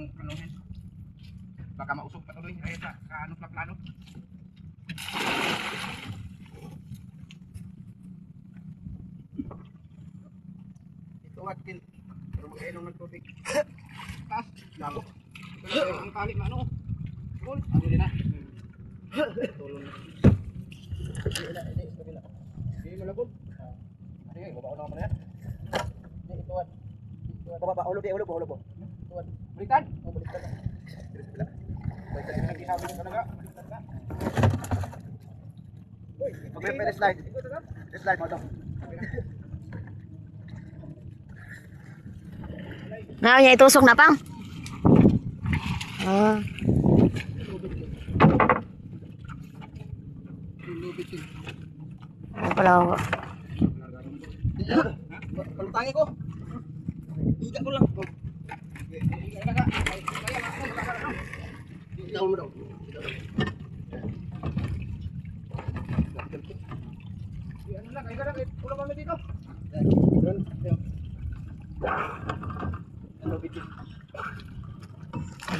ng kanuhin. Baka mausok pa tuloy ay sa ano plano. Ito atin. Pero mag-inom ng tubig. Tas, labo. Ito ang tali na ano. Cool. Ano din na. Tulong. Hindi malabog. Ano yun? Baba ko na yan. Ito at. Baba, ulo po. Baliktad? Oo, baliktad. Baliktad yung nagkisabi ng talaga. Okay, slide. Slide mo ito. Niya itusok na pang. Ah. Ano pala ako? Palutangi ko. Higa ko lang. Higa mo daw. Ano lang, higa lang. Ulam kami dito.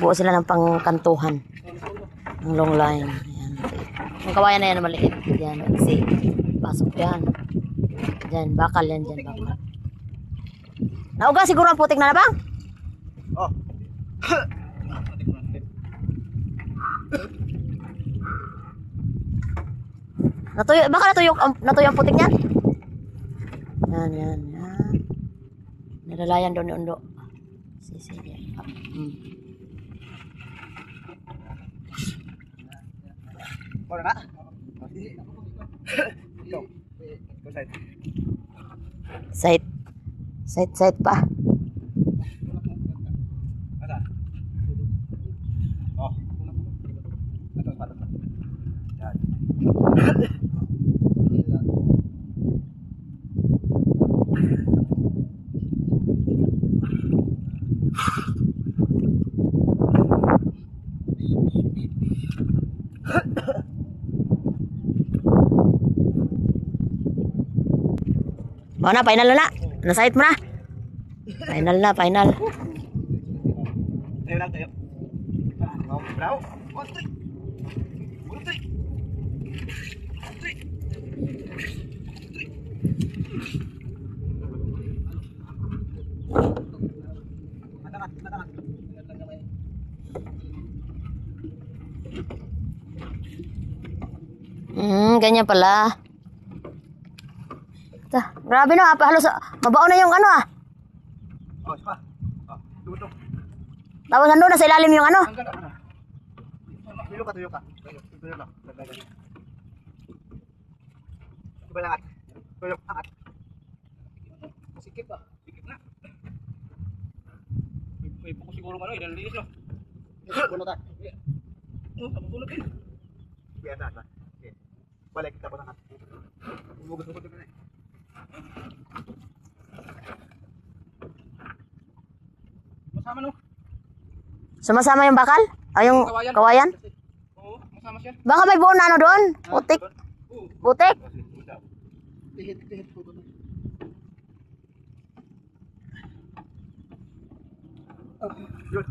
Buo sila ng pangkantuhan. Ng long line. Ayan. Yung kawayan na yan na maliit. Yan. Kasi pasok yan. Diyan, bakal yan dyan. Bakal. Nauga siguro ang putik na na bang? Oh. Natuyo, baka natuyo ang putik niyan? Yan. Nilalayan doon ni Undo. Sige. Wala na. Side pa. Oh. Patong. Yan. Mau na, final na. Nasahit mo na. Final. Tayo lang tayo. Bravo. Otoy. Matangat. Ganyan pala. Grabe no, halos mabaon na yung ano ah. Oh, sipa. Oh, tuto. Tapos nandun na sa ilalim yung ano. Tuyo ka. Tuyo lang. Tuyo lang. Tuyo, angat. Sikip na. May buko siguro ano, ilan linis no? Bunot ah. Bunot eh. Biasa. Okay. Balik tapos angat. Bugos-bugos na. Sama-sama yung bakal? Ay, yung kawayan? Oo, masama siya. Baka may buo na ano doon? Putik? Putik? Tihit po doon. Yun.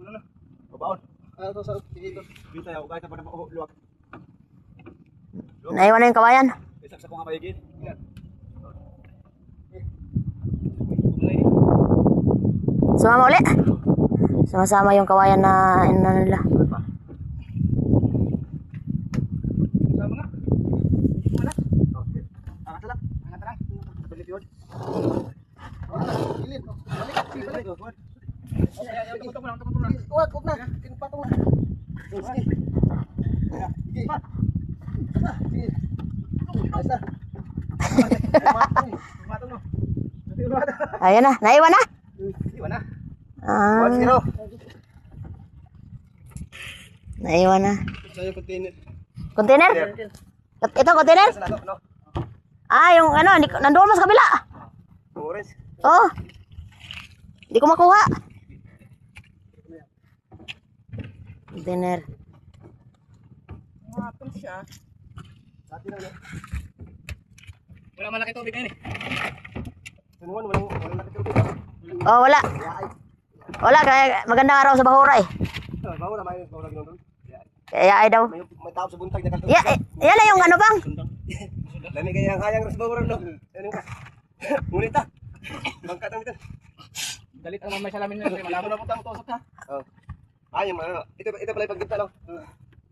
Ano na? Babaon. Ito sa dito. Dito ya, ugay sa pa na luwag. Naiwan na yung kawayan? Isaksak ko nga paigid. Yan. Sumama ulit? Sama-sama yung kawayan na ano nila. Sama nga. Wala. Okay. Angat lang. Balik yun. Gilid. Balik. Huwag na. Kinupatong na. Sige. Ayan na, naiwan na? Iwan na. Ah, naiwan na. Sa'yo container. Container? Ito, container? Ah, yung ano, nandoon mo sa kabila. Orange. Oh. Hindi ko makuha. Container. Matang siya. Dati lang yan. Wala malaki tubig ngayon eh. Walang laki tubig. Oh, wala. Wala, kaya magandang araw sa Bahura eh. Bago na may bago na ginoon. Kaya ay daw. May tao sa buntag na kanto. Yan na yung ano bang? Lami kaya ang hayang sa bago no. Ano ka? Ngunit ta. Bangka tang ito. Galit ang may salamin na. Malabo na putang tusok ha. Oh. Ay, yung ano. Ito pala yung paggita no.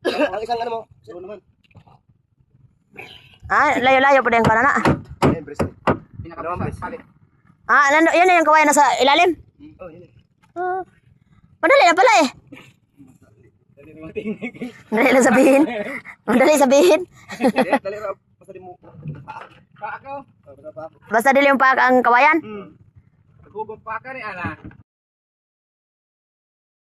Ang isang ano mo. Sino naman? Layo-layo pa din ka na. Eh, brace. Pinaka-palit. Yan na yung kawayan na sa ilalim. Oh, yun. Madali na pala eh. Madali lang sabihin. Madali sabihin. Dali ra basta di mo. Pa ako. Basta dili yung ang kawayan. Hugot pa ka ni ana.